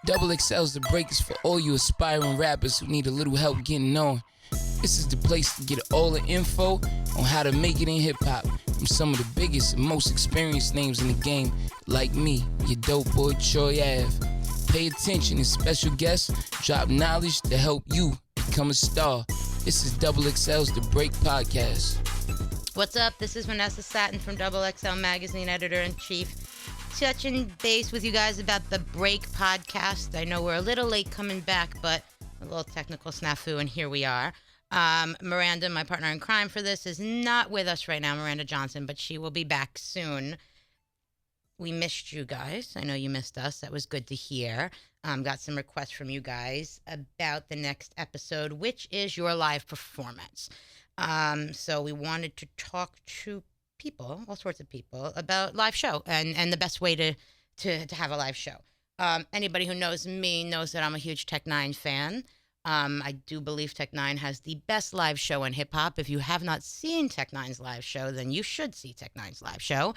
XXL's the breakers for all you aspiring rappers who need a little help getting on. This is the place to get all the info on how to make it in hip-hop from some of the biggest and most experienced names in the game, like me, your dope boy Troy Ave. Pay attention and special guests drop knowledge to help you become a star. This is XXL's The Break Podcast. What's up? This is Vanessa Satin from XXL Magazine, Editor-in-Chief. Touching base with you guys about The Break Podcast. I know we're a little late coming back, but a little technical snafu, and here we are. Miranda, my partner in crime for this, is not with us right now, Miranda Johnson, but she will be back soon. We missed you guys. I know you missed us. That was good to hear. Got some requests from you guys about the next episode, which is your live performance. So we wanted to talk to people, all sorts of people, about live show and the best way to have a live show. Anybody who knows me knows that I'm a huge Tech N9ne fan. I do believe Tech N9ne has the best live show in hip-hop. If you have not seen Tech N9ne's live show, then you should see Tech N9ne's live show.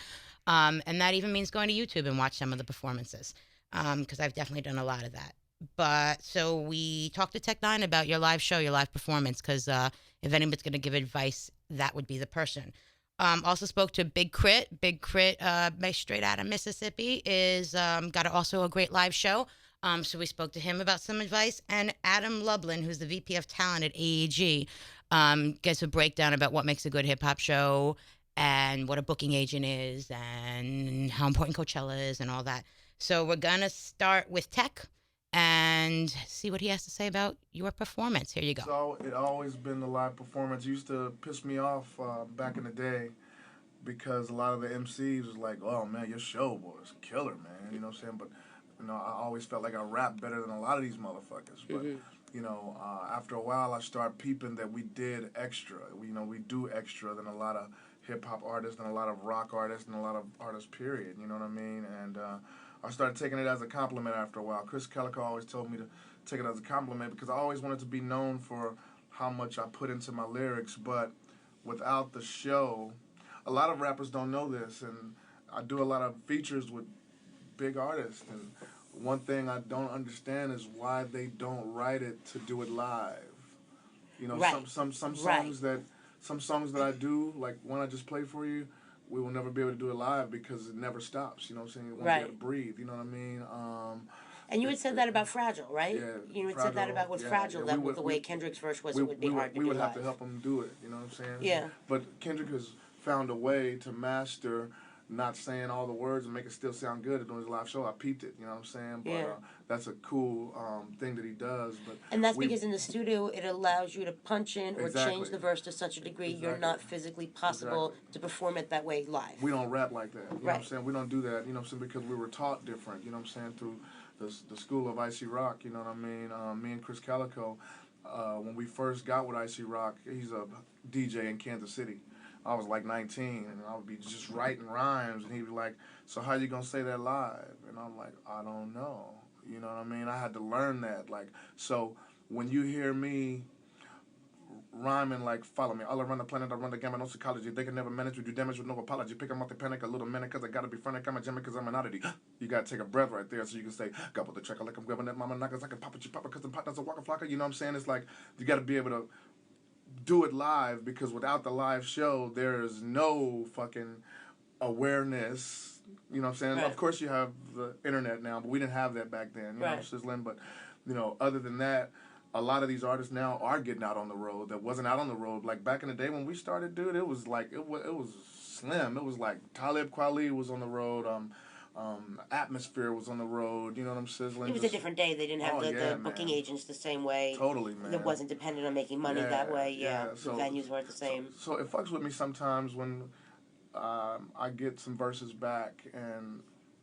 And that even means going to YouTube and watch some of the performances, because I've definitely done a lot of that. But so we talked to Tech N9ne about your live show, your live performance, because if anybody's going to give advice, that would be the person. Also spoke to Big Krit. Big Krit, straight out of Mississippi, is got also a great live show. So we spoke to him about some advice. And Adam Lublin, who's the VP of Talent at AEG, gets a breakdown about what makes a good hip-hop show and what a booking agent is and how important Coachella is and all that. So we're going to start with Tech and see what he has to say about your performance. Here you go. So it always been the live performance. It used to piss me off back in the day because a lot of the MCs was like, oh, man, your show was killer, man. You know what I'm saying? But, you know, I always felt like I rapped better than a lot of these motherfuckers. But, you know, after a while, I started peeping that we did extra. We do extra than a lot of hip-hop artists and a lot of rock artists and a lot of artists, period. You know what I mean? And I started taking it as a compliment after a while. Chris Calico always told me to take it as a compliment because I always wanted to be known for how much I put into my lyrics. But without the show, a lot of rappers don't know this, and I do a lot of features with big artists. And one thing I don't understand is why they don't write it to do it live. You know, some songs that I do, like one I just played for you, we will never be able to do it live because it never stops. You know what I'm saying? It won't be able to breathe. You know what I mean? And you had said that about Fragile, right? Yeah. You had said that about with Fragile, that with the way Kendrick's verse was, it would be hard to do We would live. have to help him do it. You know what I'm saying? Yeah. But Kendrick has found a way to master not saying all the words and make it still sound good doing his live show. I peeped it, you know what I'm saying? But that's a cool thing that he does. But and that's because in the studio, it allows you to punch in or change the verse to such a degree you're not physically possible to perform it that way live. We don't rap like that, you know what I'm saying? We don't do that, you know what I'm saying, because we were taught different, you know what I'm saying, through the school of Icy Rock, you know what I mean? Me and Chris Calico, when we first got with Icy Rock, he's a DJ in Kansas City. I was like 19, and I would be just writing rhymes, and he'd be like, so how you gonna say that live? And I'm like, I don't know. You know what I mean? I had to learn that. Like, so when you hear me rhyming like, follow me, all around the planet, I run the gamut, no psychology. They can never manage to do damage with no apology. Pick 'em up the panic a little minute, cause I gotta be frantic. I'm a jammer, cause I'm an oddity. You gotta take a breath right there so you can say, gobble the track like I'm grabbing that mama knockers. I can pop it, you pop it, cause I'm pot, that's a walker flocker. You know what I'm saying? It's like, you gotta be able to do it live, because without the live show, there's no fucking awareness. You know what I'm saying? Of course you have the internet now, but we didn't have that back then. You know, Sizzling. But, you know, other than that, a lot of these artists now are getting out on the road that wasn't out on the road. Like back in the day when we started, dude, it was like, it was slim. It was like Talib Kweli was on the road. Atmosphere was on the road, you know what I'm sizzling? It was a different day. They didn't have the booking agents the same way. Totally, man. It wasn't dependent on making money that way. So, the venues weren't the same. So it fucks with me sometimes when I get some verses back and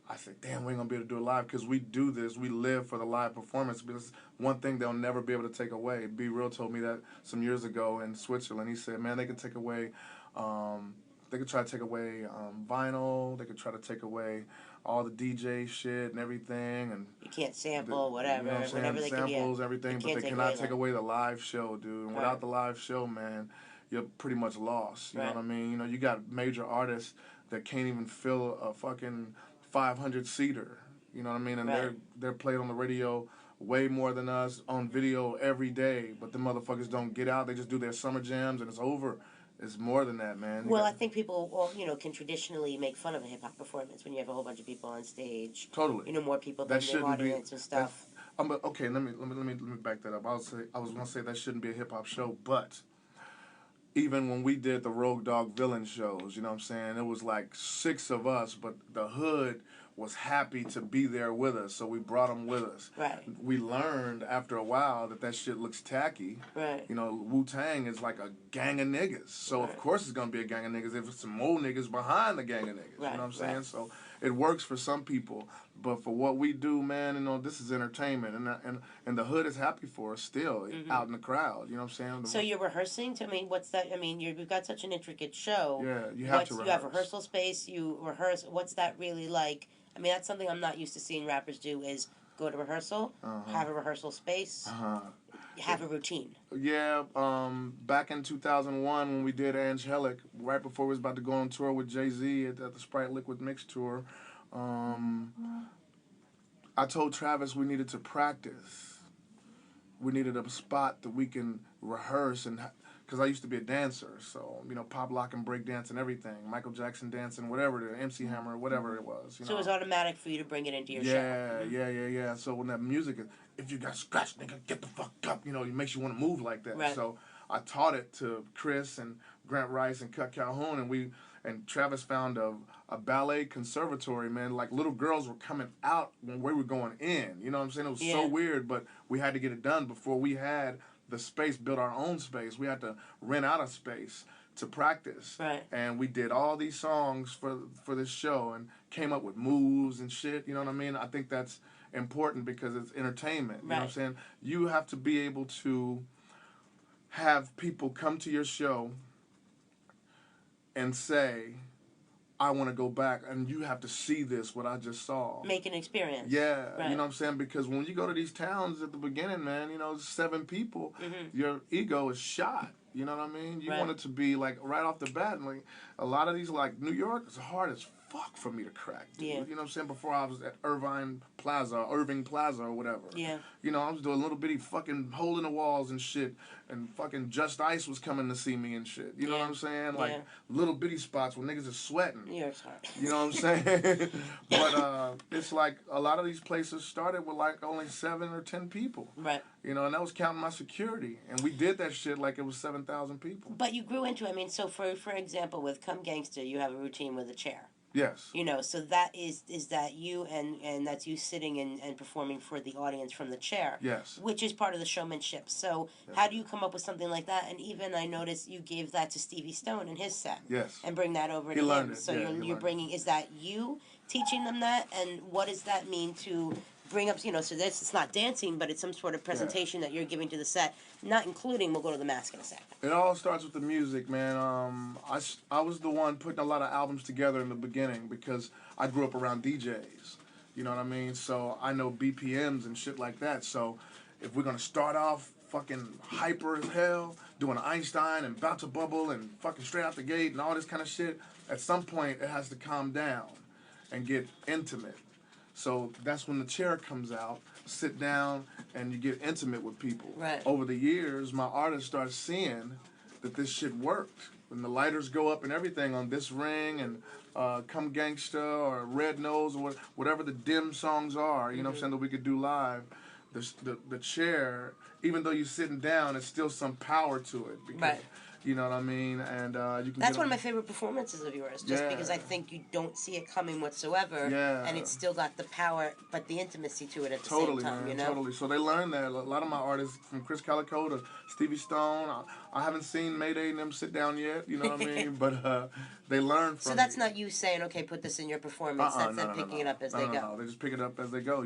I say, damn, we ain't gonna be able to do it live, because we do this, we live for the live performance, because one thing they'll never be able to take away. Be Real told me that some years ago in Switzerland. He said, man, they can take away, they could try to take away vinyl, they could try to take away all the DJ shit and everything, and you can't sample whatever, you know what whatever they samples, can, everything, but they cannot take away the live show, dude. And without the live show, man, you're pretty much lost. You know what I mean? You know, you got major artists that can't even fill a fucking 500-seater. You know what I mean? And Right. they're played on the radio way more than us, on video every day. But the motherfuckers don't get out. They just do their summer jams and it's over. It's more than that, man. Well, I think people, can traditionally make fun of a hip hop performance when you have a whole bunch of people on stage. Totally. More people than the audience and stuff. Okay, let me back that up. I was gonna say that shouldn't be a hip hop show, but even when we did the Rogue Dog Villain shows, you know what I'm saying? It was like 6 of us, but the hood was happy to be there with us, so we brought them with us. Right. We learned after a while that shit looks tacky. Right. Wu-Tang is like a gang of niggas, so of course it's gonna be a gang of niggas if it's some old niggas behind the gang of niggas. Right. You know what I'm saying? Right. So it works for some people, but for what we do, man, this is entertainment, and the hood is happy for us still out in the crowd. You know what I'm saying? So you're rehearsing? What's that? You've got such an intricate show. Yeah, you have to rehearse. You have rehearsal space. You rehearse. What's that really like? That's something I'm not used to seeing rappers do. Is go to rehearsal, have a rehearsal space, have a routine. Yeah, back in 2001 when we did Angelic, right before we was about to go on tour with Jay-Z at the Sprite Liquid Mix tour, I told Travis we needed to practice. We needed a spot that we can rehearse, and because I used to be a dancer, so pop, lock, and break dance and everything, Michael Jackson dancing, whatever, the MC Hammer, whatever it was. So it was automatic for you to bring it into your show. Yeah. So when that music is, if you got scratched, nigga, get the fuck up. It makes you want to move like that. Right. So I taught it to Chris and Grant Rice and Cut Calhoun, and Travis found a ballet conservatory, man. Like little girls were coming out when we were going in. You know what I'm saying? It was so weird, but we had to get it done before we had the space, built our own space. We had to rent out a space to practice. Right. And we did all these songs for this show and came up with moves and shit. You know what I mean? I think that's important because it's entertainment. You know what I'm saying? You have to be able to have people come to your show and say, I want to go back, and you have to see this, what I just saw. Make an experience. Yeah, right. You know what I'm saying? Because when you go to these towns at the beginning, man, 7 people, your ego is shot. You know what I mean? You want it to be, like, right off the bat. And, like, a lot of these, like, New York, it's hard as fuck for me to crack, dude. Yeah. You know what I'm saying? Before I was at Irving Plaza or whatever. Yeah. I was doing little bitty fucking hole in the walls and shit, and fucking Just Ice was coming to see me and shit. You know what I'm saying? Like, little bitty spots where niggas are sweating. New York's hard. You know what I'm saying? But it's like a lot of these places started with like only 7 or 10 people. Right. And that was counting my security. And we did that shit like it was 7,000 people. But you grew into it. So for example, with Come Gangsta, you have a routine with a chair. Yes. So that is that you and that's you sitting and performing for the audience from the chair. Yes. Which is part of the showmanship. So how do you come up with something like that? And even I noticed you gave that to Stevie Stone in his set. Yes. And bring that over to him. Learned it. So you're bringing, is that you teaching them that? And what does that mean to bring up, so this, it's not dancing, but it's some sort of presentation that you're giving to the set, not including, we'll go to the mask in a second. It all starts with the music, man. I was the one putting a lot of albums together in the beginning because I grew up around DJs. You know what I mean? So I know BPMs and shit like that. So if we're going to start off fucking hyper as hell, doing Einstein and Bout to Bubble and fucking Straight Out the Gate and all this kind of shit, at some point it has to calm down and get intimate. So that's when the chair comes out, sit down, and you get intimate with people. Right. Over the years, my artists start seeing that this shit worked. When the lighters go up and everything on This Ring and Come Gangsta or Red Nose or whatever the dim songs are, you know what I'm saying, that we could do live, the chair, even though you're sitting down, it's still some power to it. Because, right. You know what I mean? And you can. That's one of my favorite performances of yours, just because I think you don't see it coming whatsoever, and it's still got the power, but the intimacy to it at the same time. Man, totally. So they learned that. A lot of my artists, from Chris Calico to Stevie Stone, I haven't seen Mayday and them sit down yet. You know what I mean? But they learn from. So that's not you saying, "Okay, put this in your performance." That's them picking it up as they go. No, they just pick it up as they go.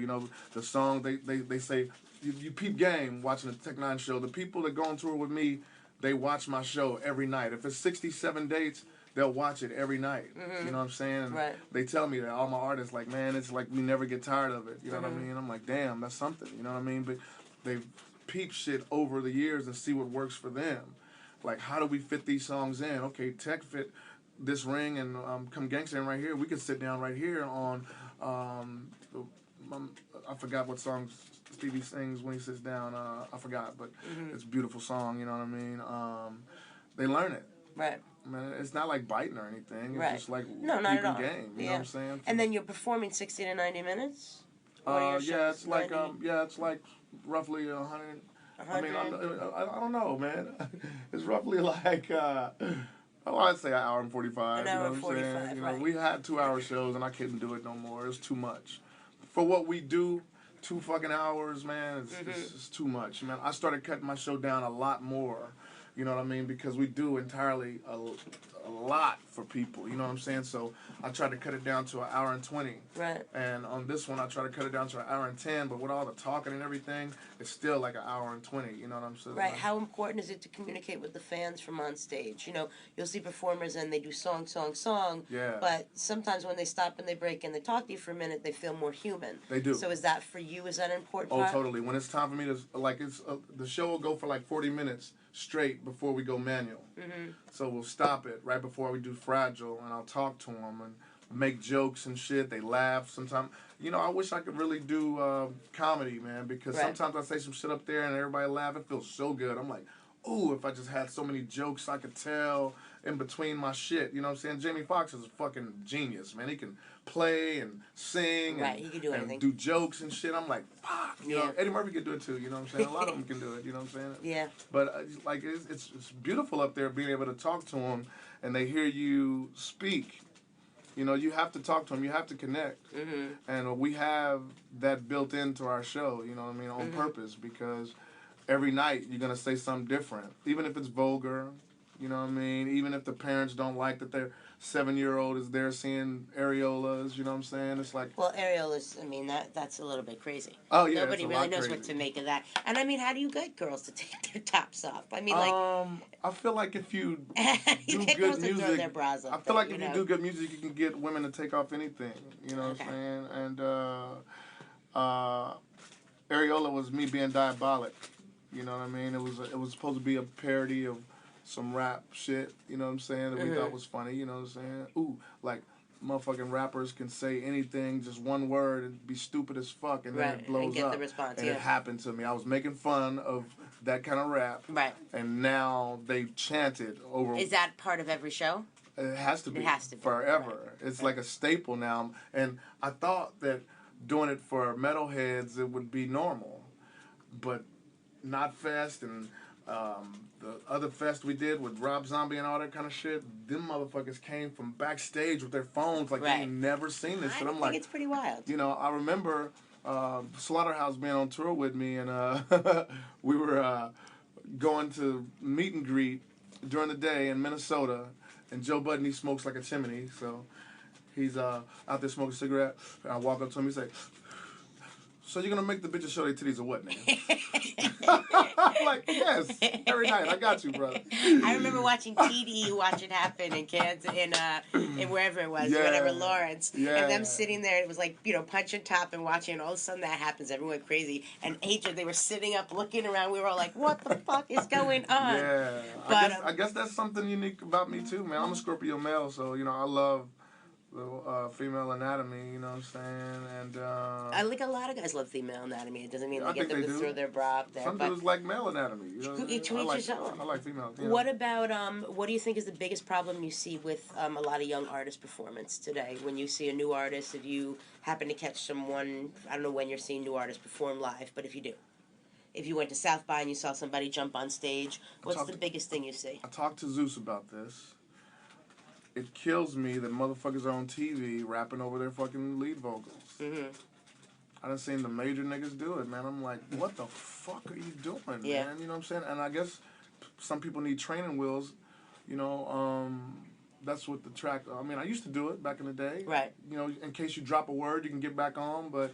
The song they say. You peep game watching the Tech N9ne show. The people that go on tour with me, they watch my show every night. If it's 67 dates, they'll watch it every night. You know what I'm saying? And they tell me that, all my artists, like, man, it's like we never get tired of it. You know what I mean? I'm like, damn, that's something. You know what I mean? But they peep shit over the years and see what works for them. Like, how do we fit these songs in? Okay, Tech fit This Ring and Come Gangsta in right here. We could sit down right here on I forgot what song Stevie sings when he sits down. I forgot, but it's a beautiful song. You know what I mean? They learn it. Right. Man, it's not like biting or anything. It's Right. just like No, not at all. game. You know what I'm saying? And then you're performing 60 to 90 minutes. What are your Yeah, shows? it's like 90? it's like roughly 100. 100? I mean, I don't know, man. It's roughly like I'd say an hour and 45. An hour you and know what I'm 45, saying? You right. know, we had 2-hour shows and I couldn't do it no more. It's too much for what we do. 2 fucking hours, man. It's too much, man. I started cutting my show down a lot more. You know what I mean? Because we do entirely a lot for people. You know what I'm saying? So I tried to cut it down to an hour and 20. Right. And on this one, I try to cut it down to an hour and 10. But with all the talking and everything, it's still like an hour and 20. You know what I'm saying? Right. How important is it to communicate with the fans from on stage? You know, you'll see performers and they do song. Yeah. But sometimes when they stop and they break and they talk to you for a minute, they feel more human. They do. So is that for you? Is that an important Oh, part? totally. When it's time for me to, like, the show will go for like 40 minutes straight before we go manual. So we'll stop it right before we do Fragile, and I'll talk to them and make jokes and shit. They laugh sometimes. You know, I wish I could really do comedy, man, because sometimes I say some shit up there and everybody laugh. It feels so good. I'm like, ooh, if I just had so many jokes I could tell in between my shit. You know what I'm saying? Jamie Foxx is a fucking genius, man. He can play and sing he can do anything. and do jokes and shit. I'm like, fuck. You know, Eddie Murphy can do it too. You know what I'm saying? A lot of them can do it. You know what I'm saying? Yeah. But like, it's beautiful up there being able to talk to them and they hear you speak. You know, you have to talk to them. You have to connect. And we have that built into our show, you know what I mean, on purpose, because every night you're going to say something different, even if it's vulgar, you know what I mean, even if the parents don't like that their 7-year-old is there seeing areolas, you know what I'm saying? It's like... Well, areolas, I mean, that's a little bit crazy. Oh, yeah, Nobody really knows what to make of that. And, I mean, how do you get girls to take their tops off? I mean, like... I feel like if you you do get good girls to throw music... their bras up, I feel like you if know? you do good music, you can get women to take off anything, you know what I'm saying? And areola was me being diabolic, you know what I mean? It was supposed to be a parody of some rap shit, you know what I'm saying, that we thought was funny, you know what I'm saying? Ooh, like, motherfucking rappers can say anything, just one word, and be stupid as fuck, and then it blows and get up. the response, and it happened to me. I was making fun of that kind of rap, and now they chanted over... Is that part of every show? It has to be. It has to be. Forever. It's like a staple now, and I thought that doing it for metalheads, it would be normal, but not Fest and... the other fest we did with Rob Zombie and all that kind of shit, them motherfuckers came from backstage with their phones like they ain't never seen this shit. I'm like, it's pretty wild. You know, I remember Slaughterhouse being on tour with me, and we were going to meet and greet during the day in Minnesota, and Joe Budden, he smokes like a chimney, so he's out there smoking a cigarette, and I walk up to him, he's like, so you're gonna make the bitches show their titties or what, man? I'm like, yes, every night. I got you, brother. I remember watching TDE Watch It Happen in Kansas, in wherever it was, whatever, Lawrence. Yeah. And them sitting there, it was like, you know, punching top and watching, and all of a sudden that happens, everyone went crazy. And Hatred, they were sitting up looking around, we were all like, what the fuck is going on? Yeah. But, I guess that's something unique about me, too, man. I'm a Scorpio male, so, you know, I love the female anatomy, you know what I'm saying? And I like a lot of guys love female anatomy. It doesn't mean I they get them think to they throw do. their bra up there. Some dudes like male anatomy. You know, Each his own. I like female. You know. What about what do you think is the biggest problem you see with a lot of young artist performance today? When you see a new artist, if you happen to catch someone, I don't know when you're seeing new artists perform live, but if you do. If you went to South by and you saw somebody jump on stage, what's the biggest thing you see? I talked to Zeus about this. It kills me that motherfuckers are on TV rapping over their fucking lead vocals. I done seen the major niggas do it, man. I'm like, what the fuck are you doing, man? You know what I'm saying? And I guess some people need training wheels. You know, that's what the track... I mean, I used to do it back in the day. Right. You know, in case you drop a word, you can get back on. But,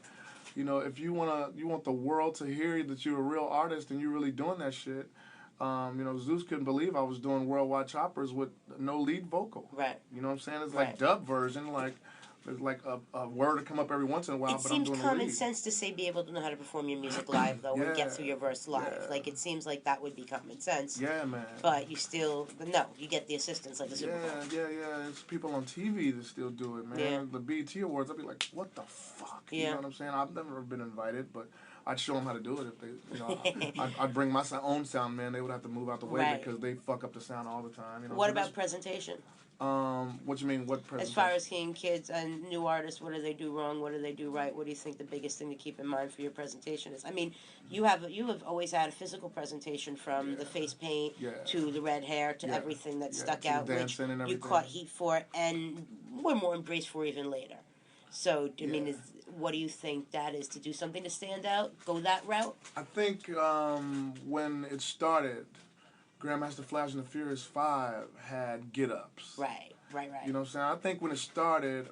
you know, if you want the world to hear that you're a real artist and you're really doing that shit... you know, Zeus couldn't believe I was doing worldwide choppers with no lead vocal. Right. You know what I'm saying? It's like dub version, like There's like a word to come up every once in a while, It but I'm seems doing the common read. sense to say be able to know how to perform your music live, though, and get through your verse live. Yeah. Like, it seems like that would be common sense. Yeah, man. But you still, no, you get the assistance like the Super Bowl. Yeah. It's people on TV that still do it, man. Yeah. The BET Awards, I'd be like, what the fuck? Yeah. You know what I'm saying? I've never been invited, but I'd show them how to do it if they, you know, I'd bring my own sound, man. They would have to move out the way because they fuck up the sound all the time. You know. What about presentation? What you mean? What presentation? As far as seeing kids and new artists, what do they do wrong? What do they do right? What do you think the biggest thing to keep in mind for your presentation is? I mean, you have always had a physical presentation from the face paint to the red hair to everything that stuck out, which you caught heat for and were more embraced for even later. So, I mean, what do you think that is? To do something to stand out? Go that route? I think when it started, Grandmaster Flash and the Furious 5 had get-ups. Right. You know what I'm saying? I think when it started,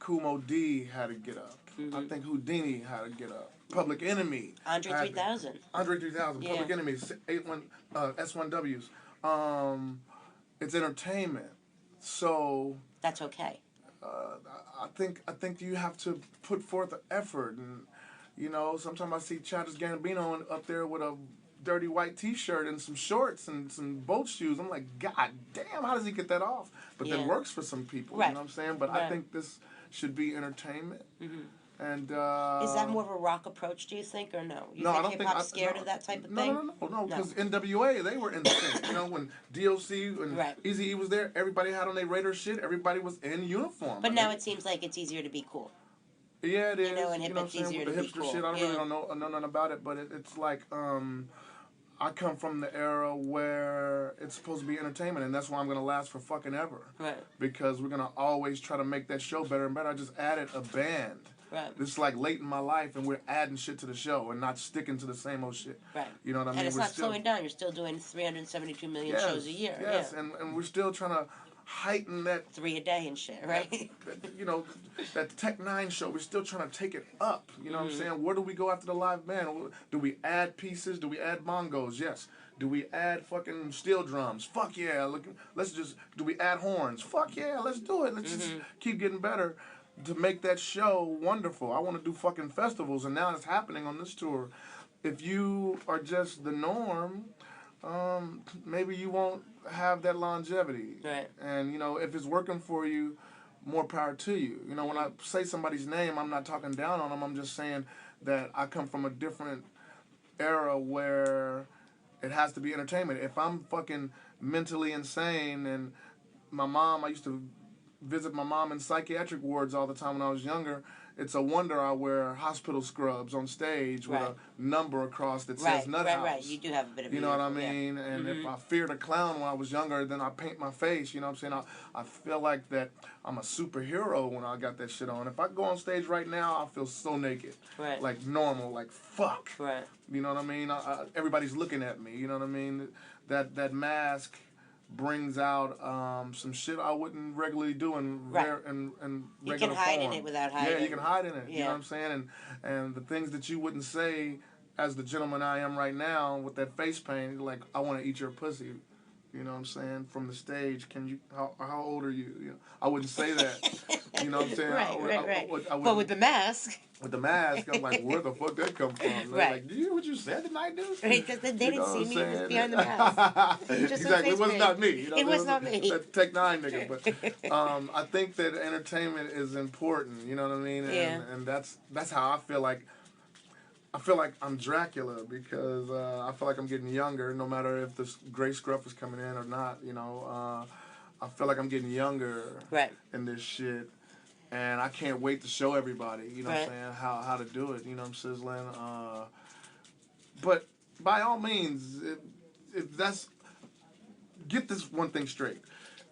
Kumo D had a get-up. Mm-hmm. I think Houdini had a get-up. Public Enemy. Andre 3000. Andre 3000. Public Enemy. S1Ws. It's entertainment. So... That's okay. I think you have to put forth the effort. And, you know, sometimes I see Childish Gambino up there with a dirty white T-shirt and some shorts and some boat shoes. I'm like, God damn, how does he get that off? But that works for some people, you know what I'm saying? But I think this should be entertainment. Mm-hmm. And is that more of a rock approach, do you think, or no? You no, think I don't hip-hop's scared of that type of thing? No, because NWA, they were in the thing. You know, when DOC and Eazy-E was there, everybody had on their Raider shit, everybody was in uniform. But now it seems like it's easier to be cool. Yeah, it is. You know, and hip-hop's easier to be cool. Shit, I don't really know nothing about it, but it's like, I come from the era where it's supposed to be entertainment, and that's why I'm going to last for fucking ever. Right. Because we're going to always try to make that show better and better. I just added a band. Right. It's like late in my life, and we're adding shit to the show and not sticking to the same old shit. Right. You know what I mean? And it's not slowing down. You're still doing 372 million shows a year. Yes, and we're still trying to heighten that 3 a day and shit, right? You know, that Tech N9ne show, we're still trying to take it up. You know what I'm saying? Where do we go after the live band? Do we add pieces? Do we add bongos? Yes. Do we add fucking steel drums? Fuck yeah. Do we add horns? Fuck yeah, let's do it. Let's just keep getting better to make that show wonderful. I want to do fucking festivals, and now it's happening on this tour. If you are just the norm, maybe you won't have that longevity. Right. And, you know, if it's working for you, more power to you. You know, when I say somebody's name, I'm not talking down on them. I'm just saying that I come from a different era where it has to be entertainment. If I'm fucking mentally insane and I used to visit my mom in psychiatric wards all the time when I was younger. It's a wonder I wear hospital scrubs on stage with a number across that says Nut House. Right. You do have a bit of You know what I mean? Yeah. And if I feared a clown when I was younger, then I paint my face. You know what I'm saying? I feel like that I'm a superhero when I got that shit on. If I go on stage right now, I feel so naked. Right. Like normal, like fuck. Right. You know what I mean? Everybody's looking at me. You know what I mean? That mask brings out some shit I wouldn't regularly do in regular You can hide in it without hiding. Yeah, you can hide in it. Yeah. You know what I'm saying? And the things that you wouldn't say as the gentleman I am right now with that face paint, like, I want to eat your pussy. You know what I'm saying? From the stage, how old are you? You know, I wouldn't say that. You know what I'm saying? Right. But with the mask. With the mask, I'm like, where the fuck that come from? Right. Like, do you hear what you said tonight, dude? Right, because they didn't see me. It was behind the mask. Exactly. It was not me. You know, it was not me. That Tech N9ne nigga. But I think that entertainment is important. You know what I mean? And that's how I feel like. I feel like I'm Dracula because I feel like I'm getting younger, no matter if the gray scruff is coming in or not. You know, I feel like I'm getting younger in this shit. And I can't wait to show everybody, you know what I'm saying, how to do it, you know what I'm sizzling. But by all means, get this one thing straight.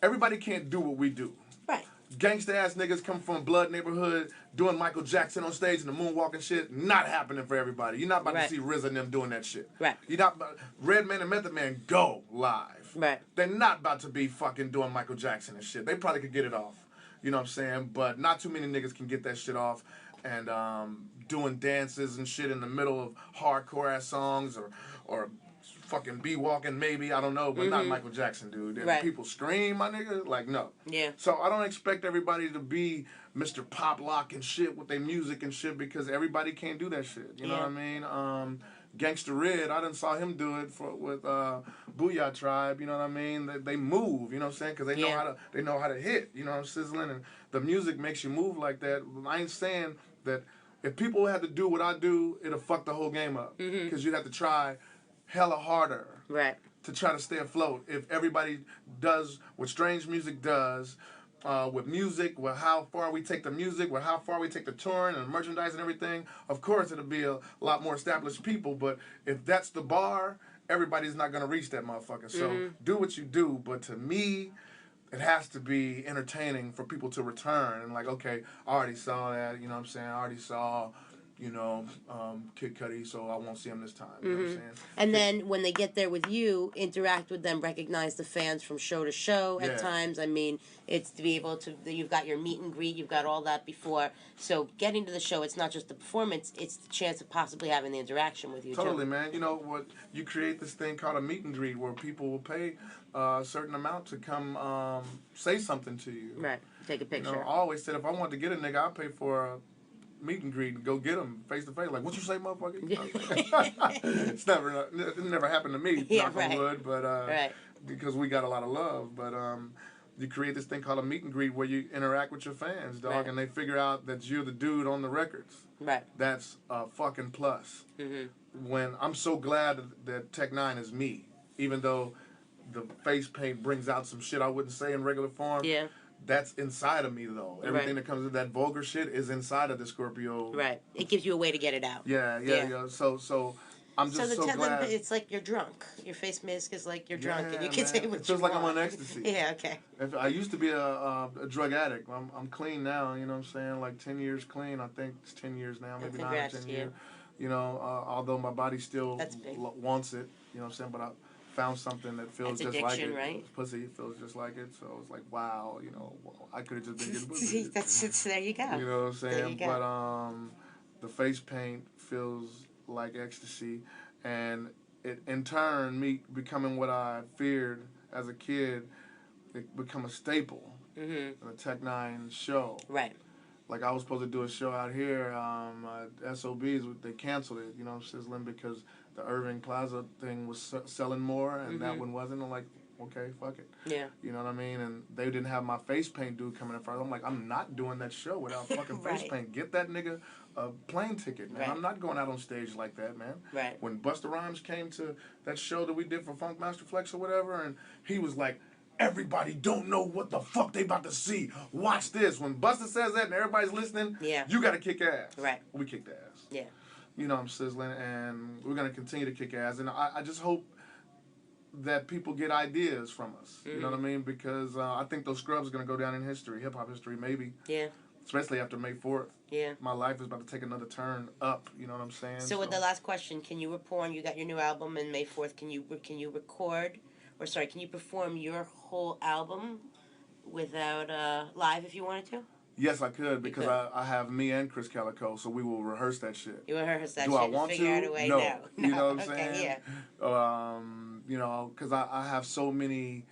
Everybody can't do what we do. Right. Gangsta ass niggas come from blood neighborhood doing Michael Jackson on stage and the moonwalking shit, not happening for everybody. You're not about to see RZA and them doing that shit. Right. You're not about, Redman and Method Man go live. Right. They're not about to be fucking doing Michael Jackson and shit. They probably could get it off. You know what I'm saying? But not too many niggas can get that shit off and doing dances and shit in the middle of hardcore ass songs or fucking be walking maybe, I don't know, but not Michael Jackson, dude. And Right. people scream, my nigga, like, no. Yeah. So I don't expect everybody to be Mr. Pop Lock and shit with their music and shit because everybody can't do that shit. You know what I mean? Gangsta Red, I done saw him do it with Booyah Tribe. You know what I mean? They move. You know what I'm saying? Because they know how to hit. You know what I'm sizzling, and the music makes you move like that. I ain't saying that if people had to do what I do, it'll fuck the whole game up because you'd have to try hella harder. Right. To try to stay afloat. If everybody does what Strange Music does, with music, with how far we take the music, with how far we take the touring and merchandise and everything, of course it'll be a lot more established people. But if that's the bar, everybody's not going to reach that motherfucker. So do what you do. But to me, it has to be entertaining for people to return. And like, okay, I already saw that, you know what I'm saying? I already saw, Kid Cudi, so I won't see him this time. You know what I'm saying? And then when they get there with you, interact with them, recognize the fans from show to show at times. I mean, it's to be able to, you've got your meet and greet, you've got all that before. So getting to the show, it's not just the performance, it's the chance of possibly having the interaction with you, Totally, too. man. You know what? You create this thing called a meet and greet where people will pay a certain amount to come say something to you. Right. Take a picture. You know, I always said if I wanted to get a nigga, I'd pay for a meet and greet and go get him face to face. Like, what you say, motherfucker? You know what I'm saying? It never happened to me, knock on wood, but because we got a lot of love. But you create this thing called a meet and greet where you interact with your fans, dog, and they figure out that you're the dude on the records. Right. That's a fucking plus. When I'm so glad that Tech N9ne is me, even though the face paint brings out some shit I wouldn't say in regular form. Yeah. That's inside of me, though. Everything that comes with that vulgar shit is inside of the Scorpio. Right. It gives you a way to get it out. Yeah. So I'm just so glad. It's like you're drunk. Your face mask is like you're drunk, and you can man. say what It feels you like want. I'm on ecstasy. Yeah, okay. I used to be a drug addict. I'm clean now, you know what I'm saying? Like 10 years clean. I think it's 10 years now, maybe 9 or 10 years. You know, although my body still wants it, you know what I'm saying? But I found something that feels That's just like it. right? Pussy feels just like it. So it's like, wow, you know, I could have just been getting pussy. There you go. You know what I'm saying? There you go. But the face paint feels like ecstasy, and it in turn me becoming what I feared as a kid, it become a staple in the Tech N9ne show. Right. Like I was supposed to do a show out here, SOBs, they canceled it. You know, I'm sizzling because the Irving Plaza thing was selling more, and that one wasn't. I'm like, okay, fuck it. Yeah. You know what I mean? And they didn't have my face paint dude coming in front. I'm like, I'm not doing that show without fucking face paint. Get that nigga a plane ticket, man. I'm not going out on stage like that, man. Right. When Busta Rhymes came to that show that we did for Funk Master Flex or whatever, and he was like, everybody don't know what the fuck they about to see. Watch this. When Busta says that and everybody's listening, you got to kick ass. Right. We kicked ass. Yeah. You know, I'm sizzling, and we're going to continue to kick ass. And I just hope that people get ideas from us. You know what I mean? Because I think those scrubs are going to go down in history, hip-hop history, maybe. Yeah. Especially after May 4th. Yeah. My life is about to take another turn up, you know what I'm saying? So with the last question, can you report, you got your new album in May 4th, can you can you perform your whole album without live if you wanted to? Yes, I could, because I have me and Chris Calico, so we will rehearse that shit. You will rehearse that Do shit I want figure to? out a way? No. No. You know what I'm Okay, saying? Yeah. You know, because I have so many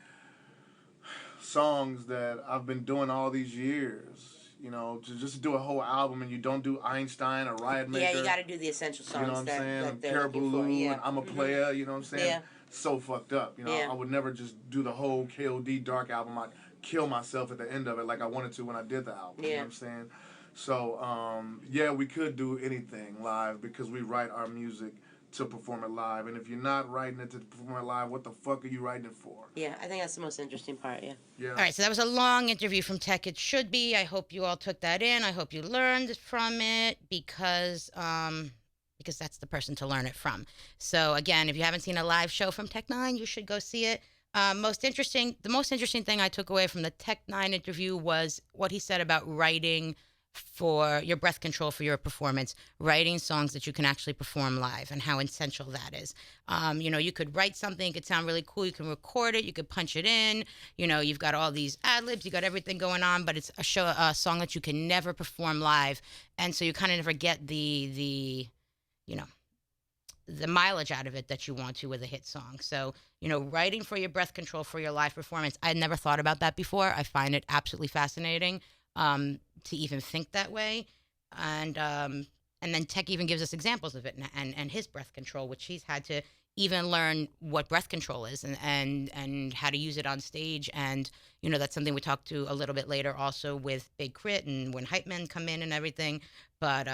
songs that I've been doing all these years. You know, to just do a whole album and you don't do Einstein or Riot Maker. Yeah, you got to do the essential songs. You know what I'm saying? That they're Caribou looking for. Yeah. and I'm a Player, you know what I'm saying? Yeah. So fucked up. You know, I would never just do the whole KOD Dark album. I'd kill myself at the end of it like I wanted to when I did the album. You know what I'm saying? So, yeah, we could do anything live because we write our music to perform it live. And if you're not writing it to perform it live, what the fuck are you writing it for? Yeah, I think that's the most interesting part, Yeah. All right, so that was a long interview from Tech. It should be. I hope you all took that in. I hope you learned from it because that's the person to learn it from. So again, if you haven't seen a live show from Tech N9ne, you should go see it. The most interesting thing I took away from the Tech N9ne interview was what he said about writing for your breath control for your performance, writing songs that you can actually perform live and how essential that is. You know, you could write something, it could sound really cool, you can record it, you could punch it in, you know, you've got all these ad-libs, you got everything going on, but it's a song that you can never perform live. And so you kind of never get the the mileage out of it that you want to with a hit song. So, writing for your breath control for your live performance, I had never thought about that before. I find it absolutely fascinating to even think that way. And then Tech even gives us examples of it and his breath control, which he's had to even learn what breath control is and how to use it on stage. And, that's something we talked to a little bit later also with Big K.R.I.T and when hype men come in and everything. But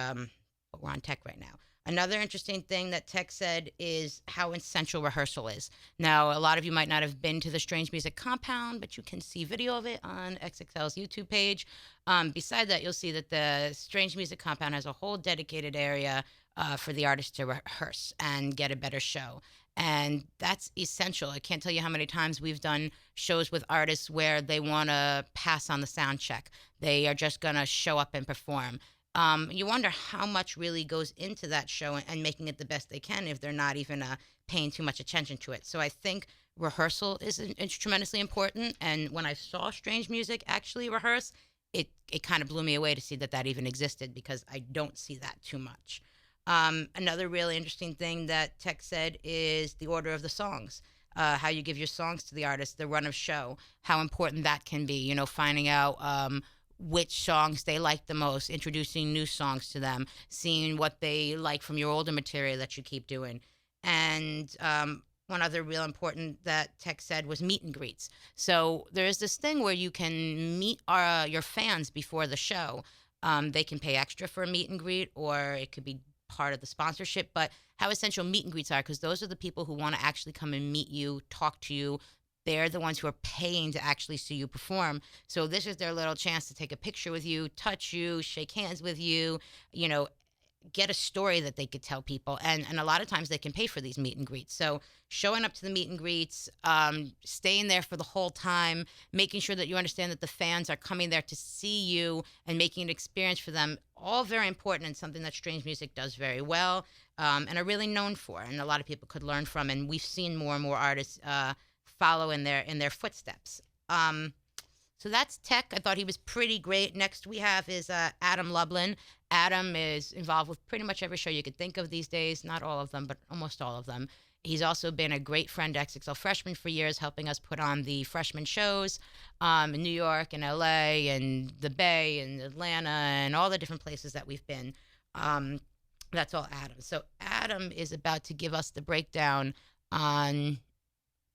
we're on Tech right now. Another interesting thing that Tech said is how essential rehearsal is. Now, a lot of you might not have been to the Strange Music compound, but you can see video of it on XXL's YouTube page. Beside that, you'll see that the Strange Music compound has a whole dedicated area for the artists to rehearse and get a better show. And that's essential. I can't tell you how many times we've done shows with artists where they want to pass on the sound check. They are just going to show up and perform. You wonder how much really goes into that show and making it the best they can if they're not even paying too much attention to it. So I think rehearsal is tremendously important. And when I saw Strange Music actually rehearse, it kind of blew me away to see that even existed, because I don't see that too much. Another really interesting thing that Tech said is the order of the songs. How you give your songs to the artist, the run of show, how important that can be, finding out which songs they like the most, introducing new songs to them, seeing what they like from your older material that you keep doing. And one other real important that Tech said was meet and greets. So there is this thing where you can meet your fans before the show. They can pay extra for a meet and greet, or it could be part of the sponsorship, but how essential meet and greets are, because those are the people who want to actually come and meet you, talk to you. They're the ones who are paying to actually see you perform. So this is their little chance to take a picture with you, touch you, shake hands with you, get a story that they could tell people. And a lot of times they can pay for these meet and greets. So showing up to the meet and greets, staying there for the whole time, making sure that you understand that the fans are coming there to see you and making an experience for them, all very important and something that Strange Music does very well and are really known for, and a lot of people could learn from. And we've seen more and more artists follow in their footsteps. So that's Tech. I thought he was pretty great. Next we have is Adam Lublin. Adam is involved with pretty much every show you could think of these days. Not all of them, but almost all of them. He's also been a great friend to XXL Freshman for years, helping us put on the freshman shows in New York and LA and the Bay and Atlanta and all the different places that we've been. That's all Adam. So Adam is about to give us the breakdown on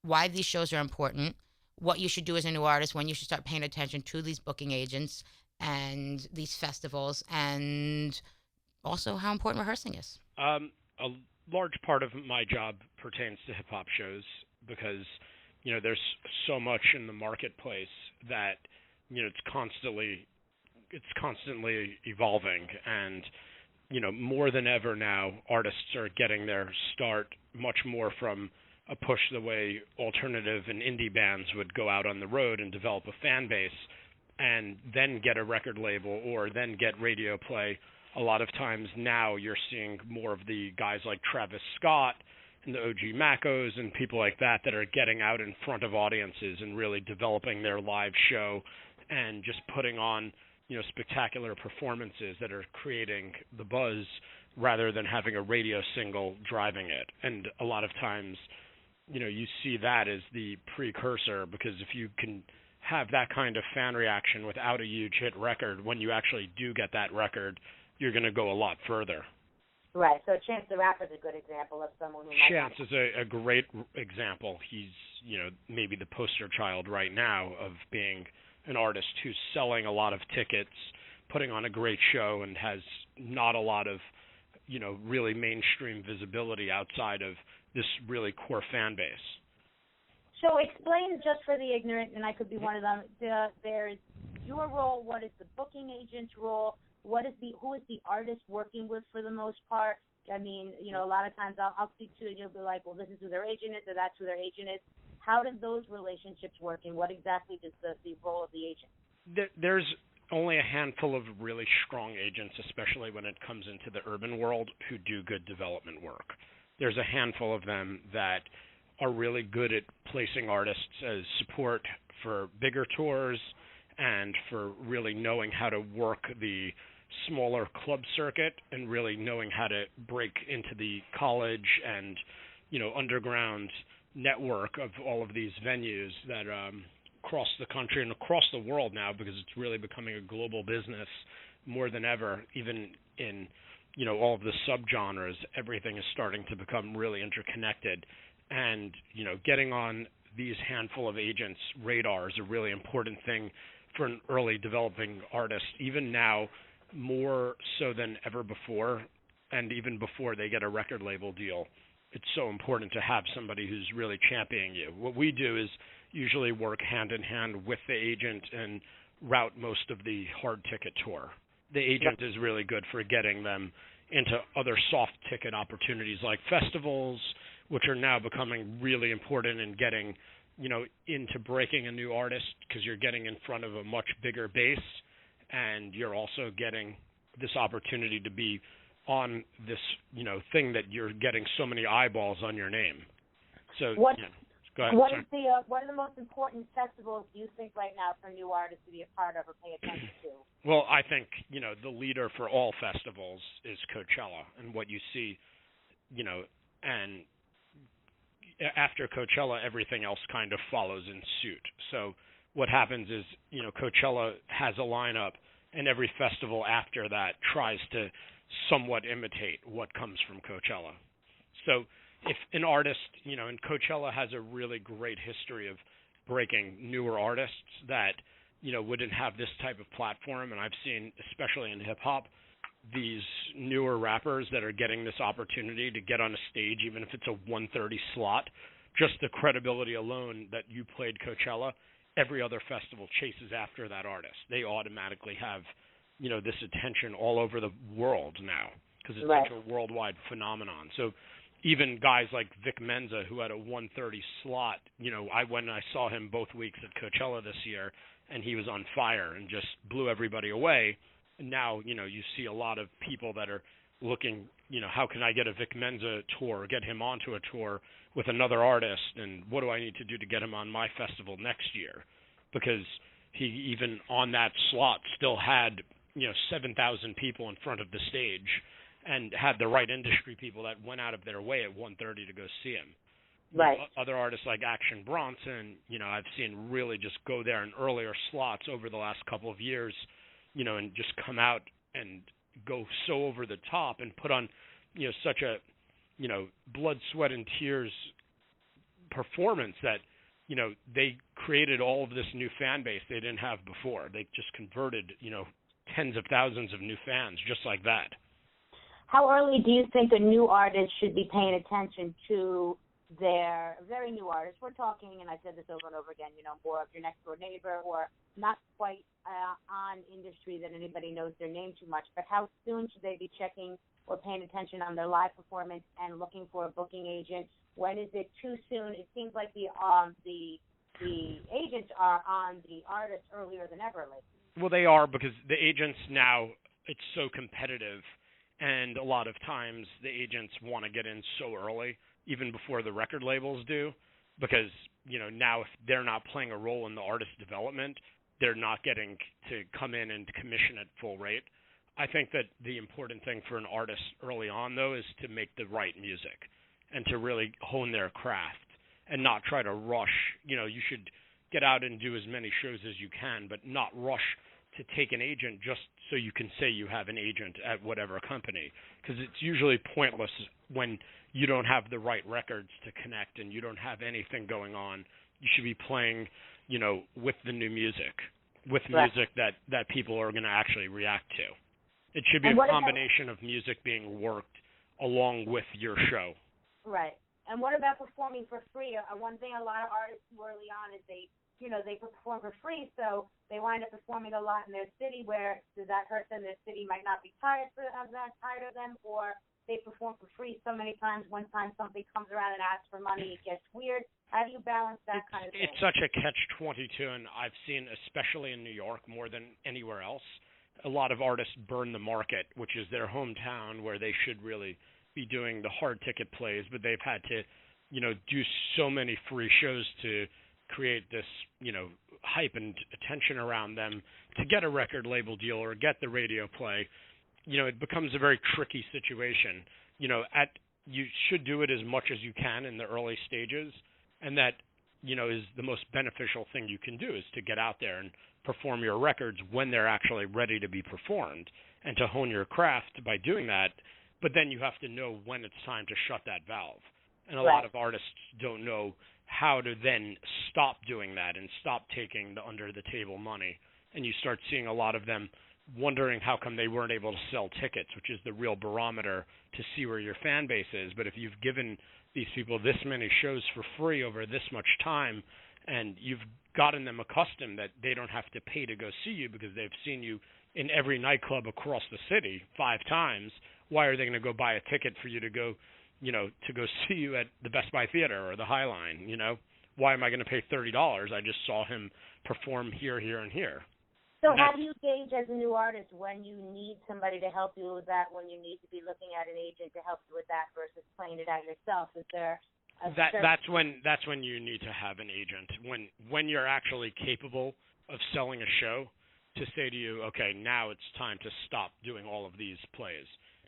why these shows are important, what you should do as a new artist, when you should start paying attention to these booking agents and these festivals, and also how important rehearsing is. A large part of my job pertains to hip-hop shows because, there's so much in the marketplace that, it's constantly evolving. And, more than ever now, artists are getting their start much more from a push the way alternative and indie bands would go out on the road and develop a fan base and then get a record label or then get radio play. A lot of times now you're seeing more of the guys like Travis Scott and the OG Macos and people like that are getting out in front of audiences and really developing their live show and just putting on, spectacular performances that are creating the buzz rather than having a radio single driving it. And a lot of times, you see that as the precursor, because if you can have that kind of fan reaction without a huge hit record, when you actually do get that record, you're going to go a lot further. Right. So Chance the Rapper is a good example of someone who might. Chance is a great example. He's, maybe the poster child right now of being an artist who's selling a lot of tickets, putting on a great show, and has not a lot of, really mainstream visibility outside of this really core fan base. So explain, just for the ignorant, and I could be one of them, there's your role, what is the booking agent's role, who is the artist working with for the most part? I mean, a lot of times I'll speak to you and you'll be like, well, this is who their agent is, or that's who their agent is. How do those relationships work, and what exactly is the role of the agent? There's only a handful of really strong agents, especially when it comes into the urban world, who do good development work. There's a handful of them that are really good at placing artists as support for bigger tours and for really knowing how to work the smaller club circuit and really knowing how to break into the college and, underground network of all of these venues that across the country and across the world now, because it's really becoming a global business more than ever. Even in, all of the subgenres, everything is starting to become really interconnected. And, getting on these handful of agents' radar is a really important thing for an early developing artist, even now more so than ever before, and even before they get a record label deal. It's so important to have somebody who's really championing you. What we do is usually work hand in hand with the agent and route most of the hard ticket tour. The agent is really good for getting them into other soft ticket opportunities like festivals, which are now becoming really important in getting, into breaking a new artist, because you're getting in front of a much bigger base, and you're also getting this opportunity to be on this, thing that you're getting so many eyeballs on your name. So, go ahead. What are the most important festivals you think right now for new artists to be a part of or pay attention to? Well, I think, the leader for all festivals is Coachella, and what you see, and after Coachella, everything else kind of follows in suit. So what happens is, Coachella has a lineup, and every festival after that tries to somewhat imitate what comes from Coachella. So if an artist, and Coachella has a really great history of breaking newer artists that, wouldn't have this type of platform. And I've seen, especially in hip-hop, these newer rappers that are getting this opportunity to get on a stage, even if it's a 1:30 slot. Just the credibility alone that you played Coachella, every other festival chases after that artist. They automatically have, this attention all over the world now, because it's such a worldwide phenomenon. So even guys like Vic Mensa, who had a 1:30 slot, I went and I saw him both weeks at Coachella this year, and he was on fire and just blew everybody away. And now, you see a lot of people that are looking, how can I get a Vic Mensa tour, get him onto a tour with another artist, and what do I need to do to get him on my festival next year? Because he, even on that slot, still had, 7,000 people in front of the stage, and had the right industry people that went out of their way at 1:30 to go see him. Right. Other artists like Action Bronson, I've seen really just go there in earlier slots over the last couple of years, and just come out and go so over the top and put on, such a, blood, sweat, and tears performance that, they created all of this new fan base they didn't have before. They just converted, tens of thousands of new fans just like that. How early do you think a new artist should be paying attention to their very new artists? We're talking, and I've said this over and over again, more of your next door neighbor, or not quite on industry that anybody knows their name too much, but how soon should they be checking or paying attention on their live performance and looking for a booking agent? When is it too soon? It seems like the agents are on the artists earlier than ever lately. Well, they are, because the agents now, it's so competitive, and a lot of times the agents want to get in so early, even before the record labels do, because, now if they're not playing a role in the artist development, they're not getting to come in and commission at full rate. I think that the important thing for an artist early on, though, is to make the right music and to really hone their craft and not try to rush. You should get out and do as many shows as you can, but not rush to take an agent just so you can say you have an agent at whatever company, because it's usually pointless when you don't have the right records to connect and you don't have anything going on. You should be playing, with the new music, with music that people are going to actually react to. It should be a combination of music being worked along with your show. Right. And what about performing for free? One thing a lot of artists do early on is they perform for free, so they wind up performing a lot in their city. Where does that hurt them? Their city might not be tired of them, or they perform for free so many times. One time something comes around and asks for money, it gets weird. How do you balance that kind of thing? It's such a catch-22, and I've seen, especially in New York, more than anywhere else, a lot of artists burn the market, which is their hometown where they should really be doing the hard ticket plays, but they've had to, do so many free shows to create this, hype and attention around them to get a record label deal or get the radio play. it becomes a very tricky situation. You should do it as much as you can in the early stages, and that, is the most beneficial thing you can do, is to get out there and perform your records when they're actually ready to be performed, and to hone your craft by doing that. But then you have to know when it's time to shut that valve. And a lot of artists don't know how to then stop doing that and stop taking the under-the-table money. And you start seeing a lot of them wondering how come they weren't able to sell tickets, which is the real barometer to see where your fan base is. But if you've given these people this many shows for free over this much time, and you've gotten them accustomed that they don't have to pay to go see you because they've seen you in every nightclub across the city 5 times, why are they going to go buy a ticket for you to go, to go see you at the Best Buy Theater or the High Line? Why am I going to pay $30? I just saw him perform here, and here. So how do you gauge as a new artist when you need somebody to help you with that, when you need to be looking at an agent to help you with that versus playing it out yourself? Is there that's when you need to have an agent. When you're actually capable of selling a show, to say to you, okay, now it's time to stop doing all of these plays.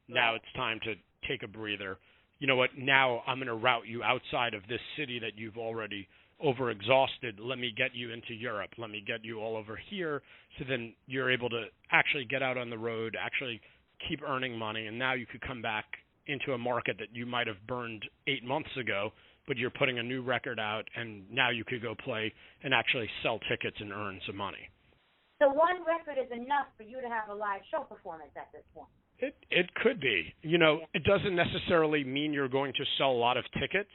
Now it's time to take a breather. You know what? Now I'm going to route you outside of this city that you've already overexhausted. Let me get you into Europe. Let me get you all over here. So then you're able to actually get out on the road, actually keep earning money, and now you could come back into a market that you might have burned 8 months ago, but you're putting a new record out, and now you could go play and actually sell tickets and earn some money. So one record is enough for you to have a live show performance at this point? It could be. It doesn't necessarily mean you're going to sell a lot of tickets,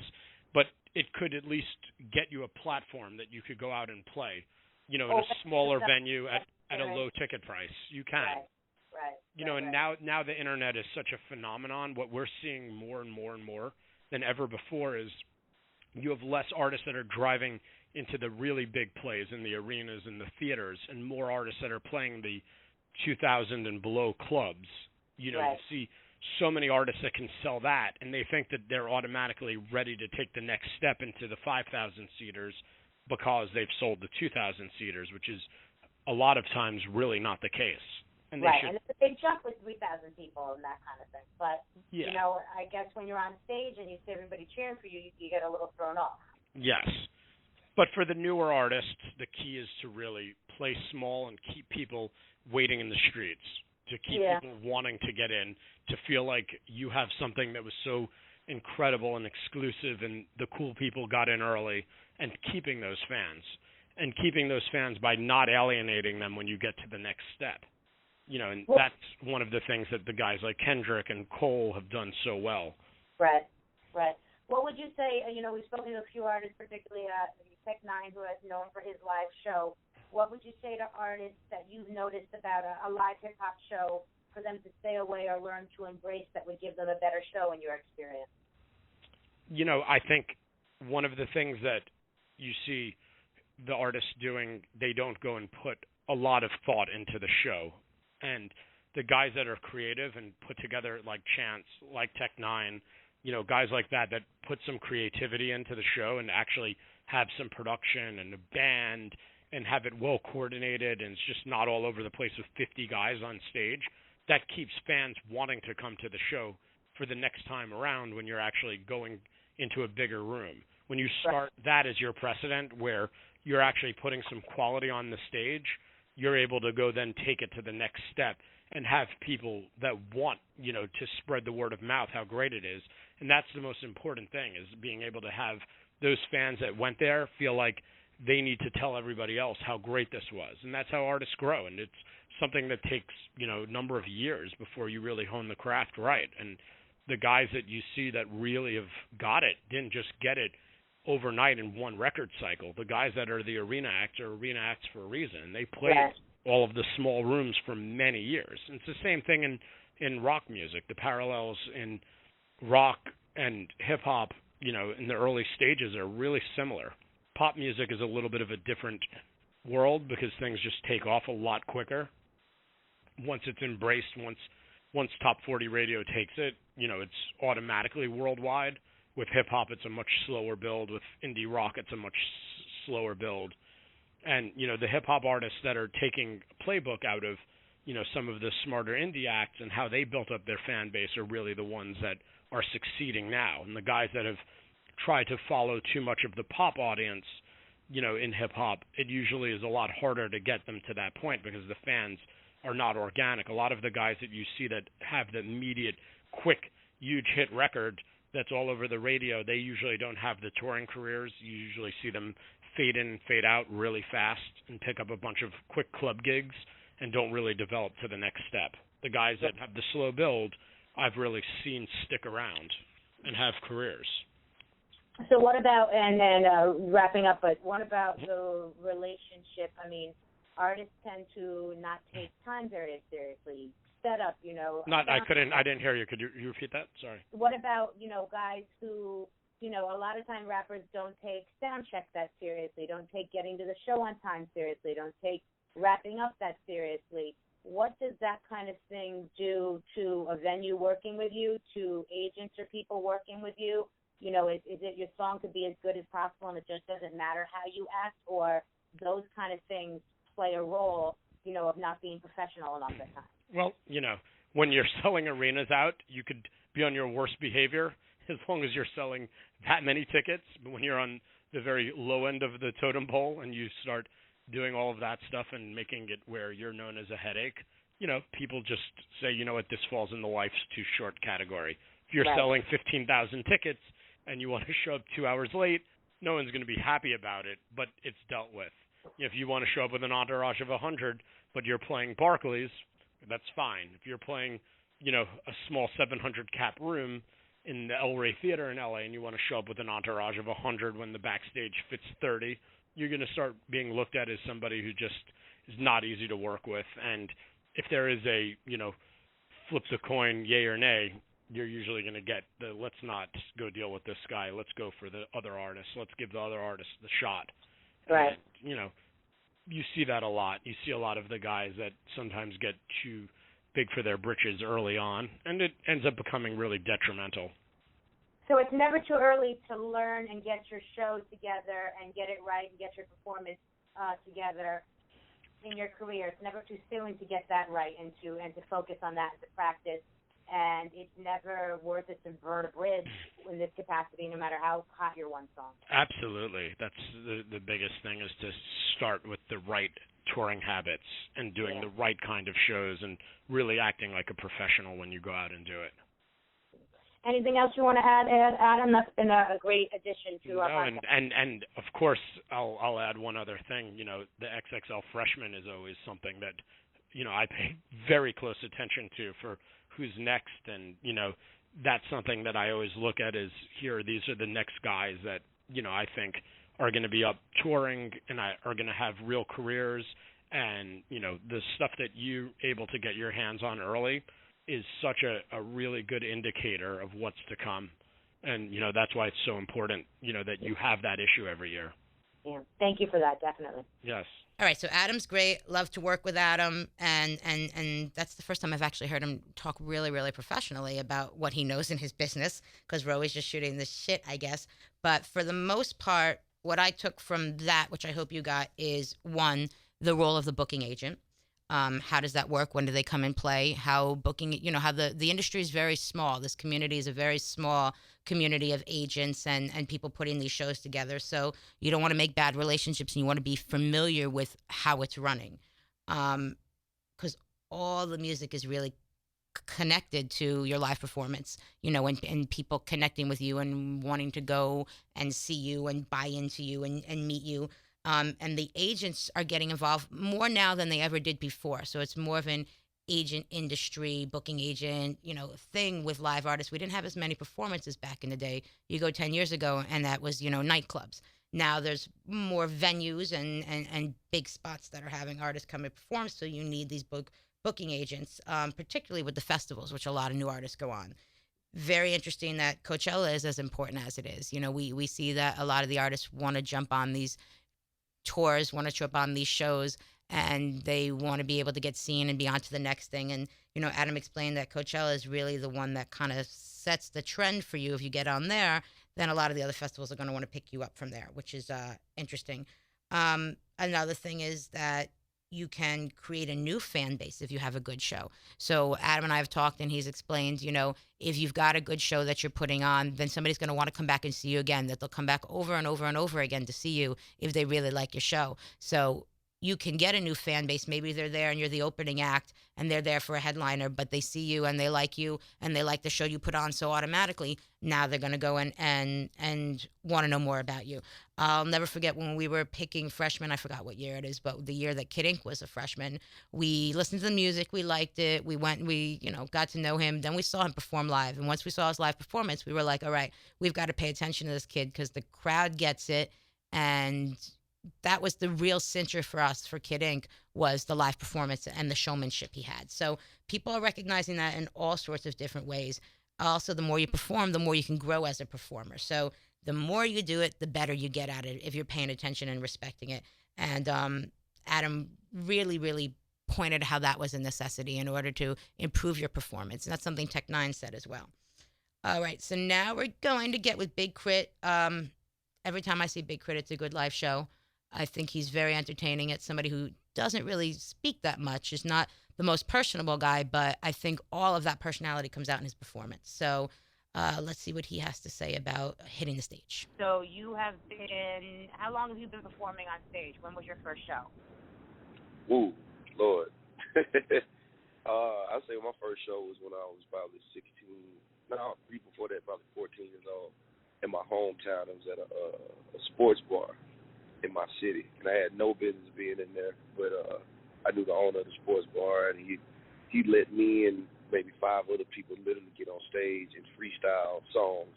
but it could at least get you a platform that you could go out and play, in a smaller venue at a low ticket price. You can. And now the internet is such a phenomenon. What we're seeing more and more and more than ever before is you have less artists that are driving into the really big plays in the arenas and the theaters, and more artists that are playing the 2,000 and below clubs. You see so many artists that can sell that, and they think that they're automatically ready to take the next step into the 5,000 seaters because they've sold the 2,000 seaters, which is a lot of times really not the case. And and it's a big jump with 3,000 people and that kind of thing. But, I guess when you're on stage and you see everybody cheering for you, you get a little thrown off. Yes. But for the newer artists, the key is to really play small and keep people waiting in the streets, to keep people wanting to get in, to feel like you have something that was so incredible and exclusive and the cool people got in early, and keeping those fans. And keeping those fans by not alienating them when you get to the next step. And that's one of the things that the guys like Kendrick and Cole have done so well. Right. What would you say, we've spoken to a few artists, particularly Tech N9ne, who is known for his live show. What would you say to artists that you've noticed about a live hip-hop show for them to stay away or learn to embrace that would give them a better show in your experience? I think one of the things that you see the artists doing, they don't go and put a lot of thought into the show. And the guys that are creative and put together, like Chance, like Tech N9ne, guys like that put some creativity into the show and actually have some production and a band and have it well coordinated, and it's just not all over the place with 50 guys on stage, that keeps fans wanting to come to the show for the next time around when you're actually going into a bigger room. When you start that as your precedent, where you're actually putting some quality on the stage, you're able to go then take it to the next step and have people that want, to spread the word of mouth how great it is. And that's the most important thing, is being able to have those fans that went there feel like they need to tell everybody else how great this was. And that's how artists grow. And it's something that takes, a number of years before you really hone the craft right. And the guys that you see that really have got it didn't just get it overnight in one record cycle. The guys that are the arena acts are arena acts for a reason. And they played all of the small rooms for many years. And it's the same thing in rock music. The parallels in rock and hip-hop, in the early stages are really similar. Pop music is a little bit of a different world because things just take off a lot quicker. Once it's embraced, once Top 40 radio takes it, it's automatically worldwide. With hip-hop, it's a much slower build. With indie rock, it's a much slower build. And, the hip-hop artists that are taking a playbook out of, some of the smarter indie acts and how they built up their fan base are really the ones that are succeeding now. And the guys that have tried to follow too much of the pop audience, in hip hop, it usually is a lot harder to get them to that point because the fans are not organic. A lot of the guys that you see that have the immediate, quick, huge hit record that's all over the radio, they usually don't have the touring careers. You usually see them fade in and fade out really fast and pick up a bunch of quick club gigs and don't really develop to the next step. The guys that have the slow build, I've really seen stick around and have careers. So what about, and then wrapping up, but what about the relationship? I mean, artists tend to not take time very seriously. Setup, I didn't hear you. Could you repeat that? Sorry. What about, guys who, a lot of time rappers don't take sound check that seriously, don't take getting to the show on time seriously, don't take wrapping up that seriously. What does that kind of thing do to a venue working with you, to agents or people working with you? Is it your song could be as good as possible and it just doesn't matter how you act, or those kind of things play a role, of not being professional enough at times? Well, when you're selling arenas out, you could be on your worst behavior as long as you're selling that many tickets. But when you're on the very low end of the totem pole and you start doing all of that stuff and making it where you're known as a headache, people just say, this falls in the life's too short category. If you're selling 15,000 tickets and you want to show up 2 hours late, no one's going to be happy about it, but it's dealt with. If you want to show up with an entourage of 100, but you're playing Barclays, that's fine. If you're playing, a small 700 cap room in the El Rey Theater in LA and you want to show up with an entourage of 100 when the backstage fits 30, you're going to start being looked at as somebody who just is not easy to work with. And if there is a, flip the coin, yay or nay, you're usually going to get the let's not go deal with this guy. Let's go for the other artist. Let's give the other artist the shot. Right. And, you see that a lot. You see a lot of the guys that sometimes get too big for their britches early on, and it ends up becoming really detrimental. So it's never too early to learn and get your show together and get it right and get your performance together in your career. It's never too soon to get that right and to focus on that and to practice. And it's never worth it to burn a bridge in this capacity, no matter how hot your one song. Absolutely. That's the biggest thing, is to start with the right touring habits and doing the right kind of shows and really acting like a professional when you go out and do it. Anything else you want to add, Adam? That's been a great addition to our podcast. And of course, I'll add one other thing. The XXL freshman is always something that, I pay very close attention to for who's next, and that's something that I always look at is these are the next guys that I think are going to be up touring and are going to have real careers, and the stuff that you're able to get your hands on early is such a really good indicator of what's to come, and that's why it's so important that you have that issue every year. Yeah, thank you for that, definitely. Yes. All right, so Adam's great. Love to work with Adam, and that's the first time I've actually heard him talk really, really professionally about what he knows in his business, because we're always just shooting the shit, I guess. But for the most part, what I took from that, which I hope you got, is one, the role of the booking agent. How does that work? When do they come and play? How booking, how the industry is very small. This community is a very small community of agents and people putting these shows together. So you don't want to make bad relationships, and you want to be familiar with how it's running. Because all the music is really connected to your live performance, and people connecting with you and wanting to go and see you and buy into you and meet you. And the agents are getting involved more now than they ever did before. So it's more of an agent industry, booking agent, thing with live artists. We didn't have as many performances back in the day. You go 10 years ago, and that was, nightclubs. Now there's more venues and big spots that are having artists come and perform. So you need these booking agents, particularly with the festivals, which a lot of new artists go on. Very interesting that Coachella is as important as it is. We see that a lot of the artists want to jump on these tours, want to trip on these shows, and they want to be able to get seen and be on to the next thing. And, Adam explained that Coachella is really the one that kind of sets the trend for you. If you get on there, then a lot of the other festivals are going to want to pick you up from there, which is interesting. Another thing is that you can create a new fan base if you have a good show. So Adam and I have talked, and he's explained, if you've got a good show that you're putting on, then somebody's going to want to come back and see you again, that they'll come back over and over and over again to see you if they really like your show. So you can get a new fan base. Maybe they're there and you're the opening act and they're there for a headliner, but they see you and they like the show you put on. So automatically now they're going to go in and want to know more about you. I'll never forget when we were picking freshmen. I forgot what year it is, but the year that Krit was a freshman, we listened to the music. We liked it. We went, got to know him. Then we saw him perform live. And once we saw his live performance, we were like, all right, we've got to pay attention to this kid because the crowd gets it. And that was the real cincher for us, for Krit, was the live performance and the showmanship he had. So people are recognizing that in all sorts of different ways. Also, the more you perform, the more you can grow as a performer. So the more you do it, the better you get at it if you're paying attention and respecting it. And Adam really, really pointed how that was a necessity in order to improve your performance. And that's something Tech N9ne said as well. All right, so now we're going to get with Big Krit. Every time I see Big Krit, it's a good live show. I think he's very entertaining. It's somebody who doesn't really speak that much. He's not the most personable guy, but I think all of that personality comes out in his performance. So let's see what he has to say about hitting the stage. So you have been, how long have you been performing on stage? When was your first show? Ooh, Lord. I'd say my first show was when I was probably 16. No, before that, probably 14 years old. In my hometown, it was at a sports bar in my city, and I had no business being in there, but I knew the owner of the sports bar, and he let me and maybe 5 other people literally get on stage and freestyle songs,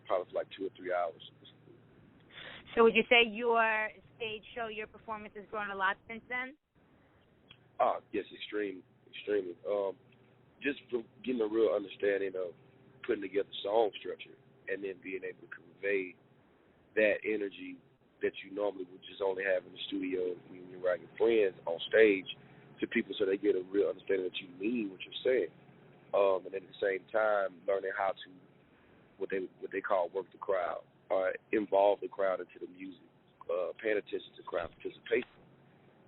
probably for like 2 or 3 hours. So would you say your stage show, your performance has grown a lot since then? Yes, extremely. Just from getting a real understanding of putting together song structure and then being able to convey that energy that you normally would just only have in the studio when you're writing friends on stage to people, so they get a real understanding that you mean what you're saying. And at the same time, learning how to what they call work the crowd, or involve the crowd into the music, paying attention to crowd participation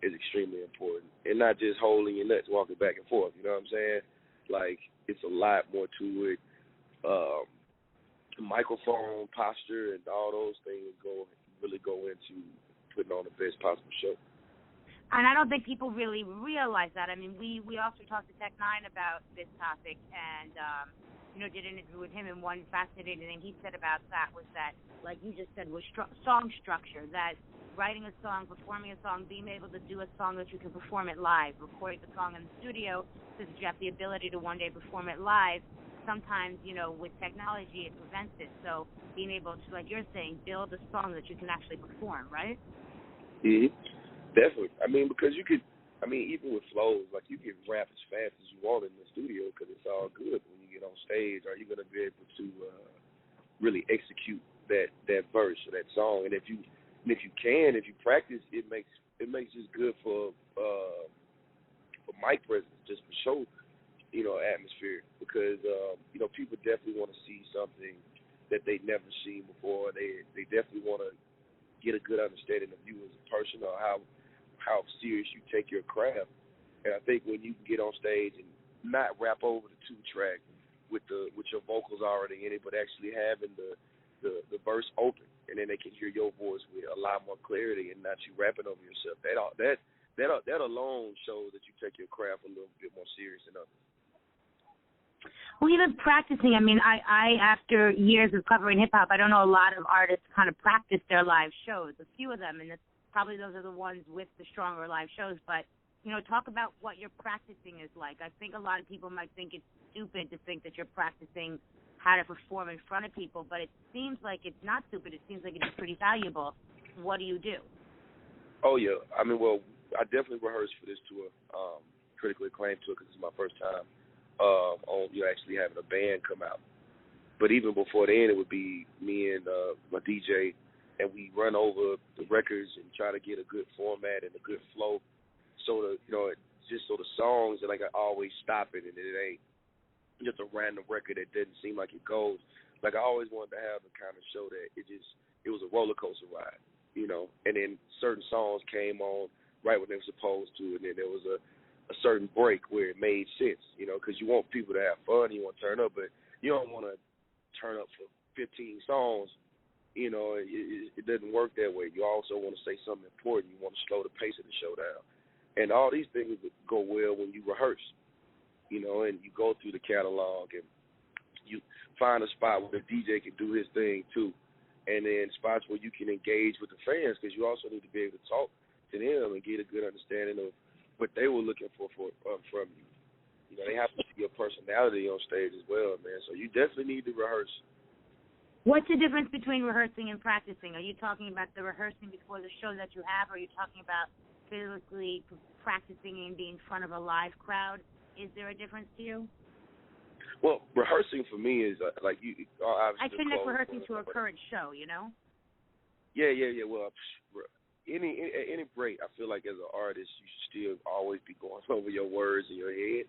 is extremely important, and not just holding your nuts, walking back and forth. You know what I'm saying? Like, it's a lot more to it. Microphone posture and all those things really go into putting on the best possible show. And I don't think people really realize that. I mean, we also talked to Tech N9ne about this topic, and did an interview with him, and one fascinating thing he said about that was that, like you just said, was song structure, that writing a song, performing a song, being able to do a song that you can perform it live, recording the song in the studio, so that you have the ability to one day perform it live. Sometimes, with technology, it prevents it. So being able to, like you're saying, build a song that you can actually perform, right? Mm-hmm. Definitely. I mean, because even with flows, like, you can rap as fast as you want in the studio because it's all good. When you get on stage, are you going to be able to really execute that verse or that song? And if you practice, it makes just good for mic presence, just for show, atmosphere, because people definitely want to see something that they've never seen before. They definitely want to get a good understanding of you as a person, or how serious you take your craft. And I think when you can get on stage and not rap over the 2-track with your vocals already in it, but actually having the verse open, and then they can hear your voice with a lot more clarity and not you rapping over yourself. That alone shows that you take your craft a little bit more serious than others. Well, even practicing, I mean, I after years of covering hip-hop, I don't know a lot of artists kind of practice their live shows, a few of them, and it's probably those are the ones with the stronger live shows. But, talk about what your practicing is like. I think a lot of people might think it's stupid to think that you're practicing how to perform in front of people, but it seems like it's not stupid. It seems like it's pretty valuable. What do you do? Oh, yeah. I mean, well, I definitely rehearsed for this tour, critically acclaimed tour, because it's my first time on actually having a band come out. But even before then, it would be me and my DJ, and we run over the records and try to get a good format and a good flow, so the songs, like, I always stop it, and it ain't just a random record that doesn't seem like it goes. Like, I always wanted to have the kind of show that it was a roller coaster ride, and then certain songs came on right when they were supposed to, and then there was a certain break where it made sense, you know, because you want people to have fun, you want to turn up, but you don't want to turn up for 15 songs. You know, it doesn't work that way. You also want to say something important. You want to slow the pace of the show down. And all these things go well when you rehearse, you know, and you go through the catalog and you find a spot where the DJ can do his thing too, and then spots where you can engage with the fans, because you also need to be able to talk to them and get a good understanding of what they were looking for from you. You know, they have to see your personality on stage as well, man. So you definitely need to rehearse. What's the difference between rehearsing and practicing? Are you talking about the rehearsing before the show that you have, or are you talking about physically practicing and being in front of a live crowd? Is there a difference to you? Well, rehearsing for me is like you. Obviously, I connect rehearsing to a current show, you know? Yeah. Well, any break, I feel like as an artist, you should still always be going over your words in your head.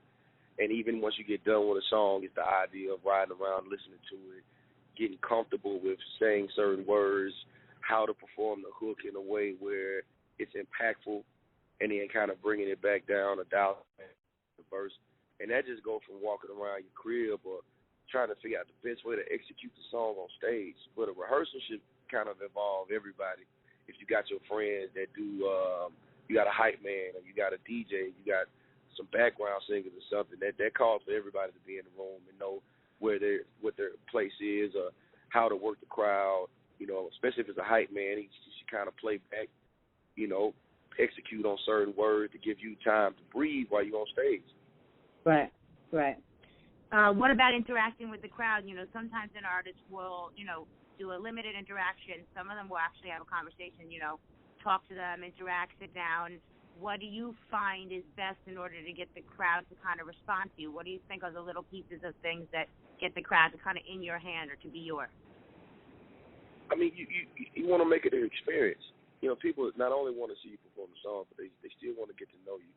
And even once you get done with a song, it's the idea of riding around, listening to it, getting comfortable with saying certain words, how to perform the hook in a way where it's impactful, and then kind of bringing it back down a dial the verse. And that just goes from walking around your crib or trying to figure out the best way to execute the song on stage. But a rehearsal should kind of involve everybody. If you got your friends that do, you got a hype man, or you got a DJ, you got some background singers or something, that calls for everybody to be in the room and know what their place is, or how to work the crowd. You know, especially if it's a hype man, he should kind of play back, you know, execute on certain words to give you time to breathe while you're on stage. Right. What about interacting with the crowd? You know, sometimes an artist will, you know, do a limited interaction. Some of them will actually have a conversation, you know, talk to them, interact, sit down. What do you find is best in order to get the crowd to kind of respond to you? What do you think are the little pieces of things that get the crowd to kind of in your hand or to be yours? I mean, you want to make it an experience. You know, people not only want to see you perform the song, but they still want to get to know you.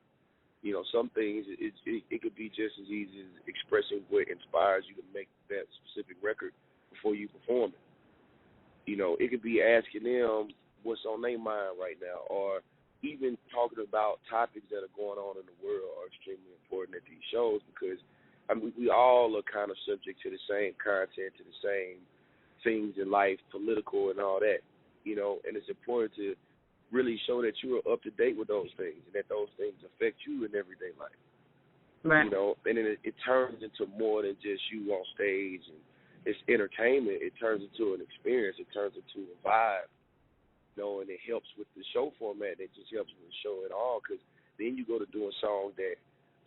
You know, some things, it could be just as easy as expressing what inspires you to make that specific record before you perform it. You know, it could be asking them what's on their mind right now, or even talking about topics that are going on in the world are extremely important at these shows, because, I mean, we all are kind of subject to the same content, to the same things in life, political and all that, you know, and it's important to really show that you are up to date with those things and that those things affect you in everyday life. Right. You know, and then it turns into more than just you on stage and it's entertainment. It turns into an experience. It turns into a vibe. You know, and it helps with the show format. It just helps with the show at all, because then you go to doing songs that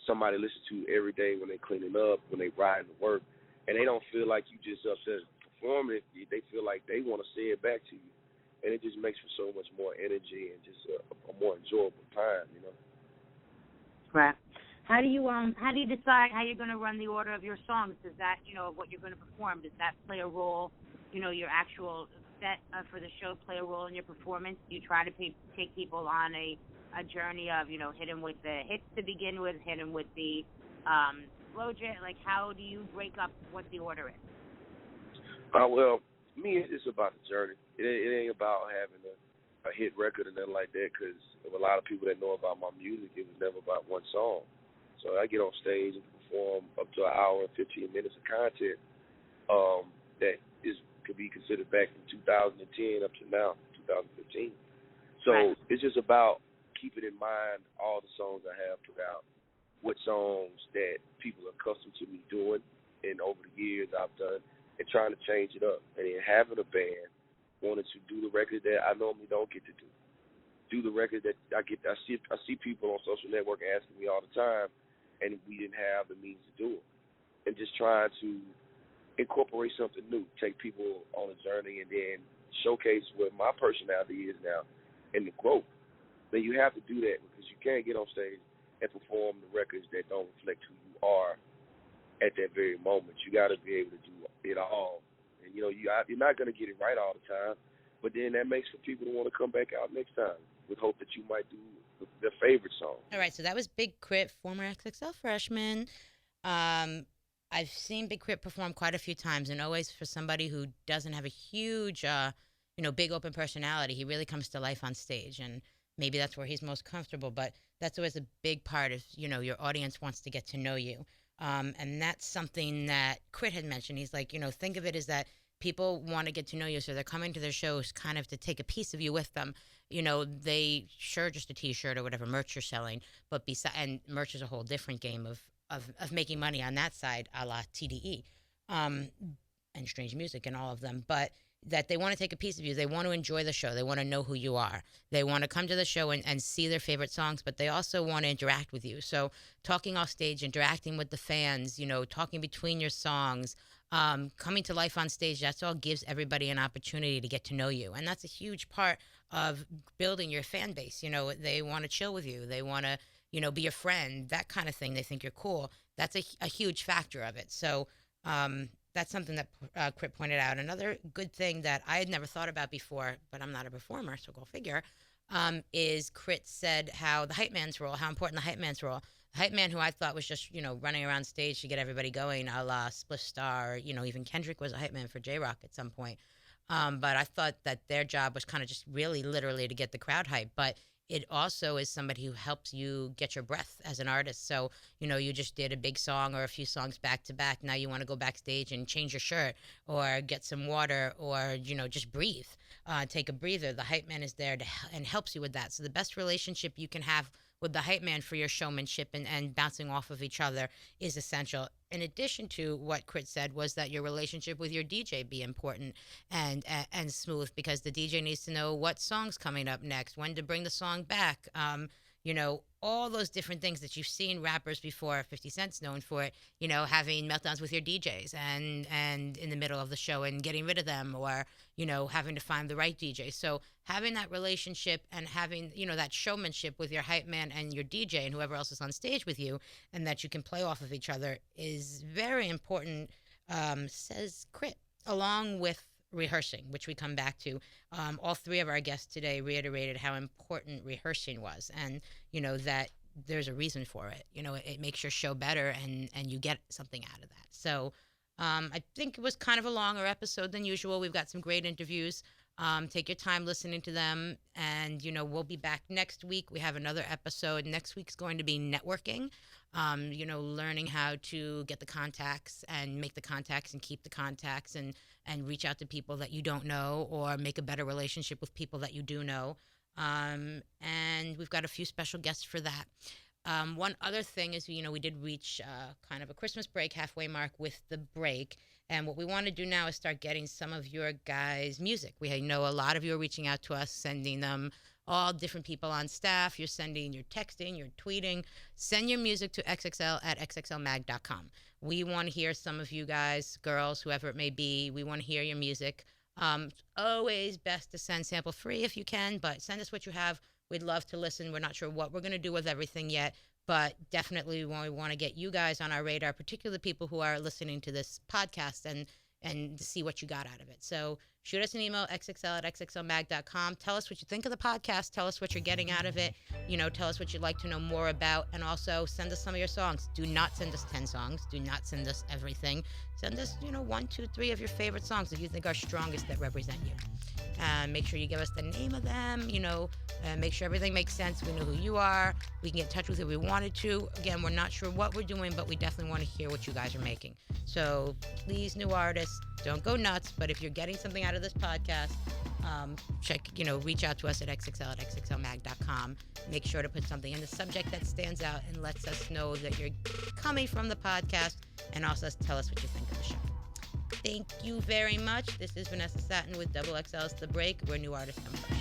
somebody listens to every day when they're cleaning up, when they riding to work, and they don't feel like you just up there performing it. They feel like they want to say it back to you. And it just makes for so much more energy and just a more enjoyable time, you know. Right. How do you decide how you're going to run the order of your songs? Does that, you know, what you're going to perform, does that play a role? You know, your actual set for the show play a role in your performance? Do you try to take people on a journey of, you know, hit them with the hits to begin with, hit them with the slow jam? Like, how do you break up what the order is? Well, me, it's about the journey. It ain't about having a hit record and nothing like that, because a lot of people that know about my music, it was never about one song. So I get on stage and perform up to an hour and 15 minutes of content that could be considered back from 2010 up to now, 2015. So It's just about keeping in mind all the songs I have put out, what songs that people are accustomed to me doing, and over the years I've done, and trying to change it up. And then having a band, wanted to do the record that I normally don't get to do the record that I see people on social network asking me all the time, and we didn't have the means to do it. And just trying to incorporate something new, take people on a journey, and then showcase what my personality is now and the growth. Then you have to do that, because you can't get on stage and perform the records that don't reflect who you are at that very moment. You got to be able to do it all. And, you know, you're not going to get it right all the time, but then that makes for people to want to come back out next time with hope that you might do their favorite song. All right, so that was Big K.R.I.T, former XXL freshman. I've seen Big K.R.I.T perform quite a few times, and always for somebody who doesn't have a huge, big open personality, he really comes to life on stage. And maybe that's where he's most comfortable, but that's always a big part of, your audience wants to get to know you. And that's something that Krit had mentioned. He's like, think of it as that people want to get to know you, so they're coming to their shows kind of to take a piece of you with them. They sure just a T-shirt or whatever merch you're selling, but and merch is a whole different game of making money on that side, a la TDE, and Strange Music and all of them. But that they want to take a piece of you. They want to enjoy the show. They want to know who you are. They want to come to the show and see their favorite songs, but they also want to interact with you. So talking off stage, interacting with the fans, talking between your songs, coming to life on stage, that's all gives everybody an opportunity to get to know you. And that's a huge part of building your fan base. They want to chill with you. They want to, be your friend, that kind of thing. They think you're cool. That's a huge factor of it. So, that's something that Krit pointed out. Another good thing that I had never thought about before, but I'm not a performer, so go figure, is Krit said how the hype man's role, how important the hype man's role. The hype man, who I thought was just, running around stage to get everybody going, a la Spliff Star, or, even Kendrick was a hype man for J-Rock at some point. But I thought that their job was kind of just really literally to get the crowd hype. But it also is somebody who helps you get your breath as an artist. So, you just did a big song or a few songs back to back. Now you want to go backstage and change your shirt or get some water or, just breathe, take a breather. The hype man is there and helps you with that. So the best relationship you can have with the hype man for your showmanship and bouncing off of each other is essential. In addition to what Krit said was that your relationship with your DJ be important and smooth, because the DJ needs to know what song's coming up next, when to bring the song back, all those different things that you've seen rappers before. 50 Cent's known for it, having meltdowns with your DJs and in the middle of the show and getting rid of them, or, having to find the right DJ. So having that relationship and having, that showmanship with your hype man and your DJ and whoever else is on stage with you, and that you can play off of each other, is very important, says Krit, along with rehearsing, which we come back to. All three of our guests today reiterated how important rehearsing was, and that there's a reason for it. It makes your show better, and you get something out of that. So I think it was kind of a longer episode than usual. We've got some great interviews. Take your time listening to them, and we'll be back next week. We have another episode. Next week's going to be networking. Learning how to get the contacts and make the contacts and keep the contacts and reach out to people that you don't know, or make a better relationship with people that you do know. And we've got a few special guests for that. One other thing is, we did reach kind of a Christmas break, halfway mark with the break. And what we want to do now is start getting some of your guys' music. We know a lot of you are reaching out to us, sending them all different people on staff. You're sending, you're texting, you're tweeting. Send your music to XXL at xxlmag.com. We want to hear some of you guys, girls, whoever it may be. We want to hear your music. Always best to send sample free if you can, but send us what you have. We'd love to listen. We're not sure what we're going to do with everything yet, but definitely we want to get you guys on our radar, particularly people who are listening to this podcast, and to see what you got out of it. So shoot us an email, xxl at xxlmag.com. Tell us what you think of the podcast. Tell us what you're getting out of it. Tell us what you'd like to know more about. And also send us some of your songs. Do not send us 10 songs. Do not send us everything. Send us, 1, 2, 3 of your favorite songs that you think are strongest, that represent you. Make sure you give us the name of them, make sure everything makes sense. We know who you are. We can get in touch with you if we wanted to. Again, we're not sure what we're doing, but we definitely want to hear what you guys are making. So please, new artists, don't go nuts. But if you're getting something out of this podcast, reach out to us at XXL at xxlmag.com. Make sure to put something in the subject that stands out and lets us know that you're coming from the podcast, and also tell us what you think of the show. Thank you very much. This is Vanessa Satin with XXL's The Break, where new artists come from.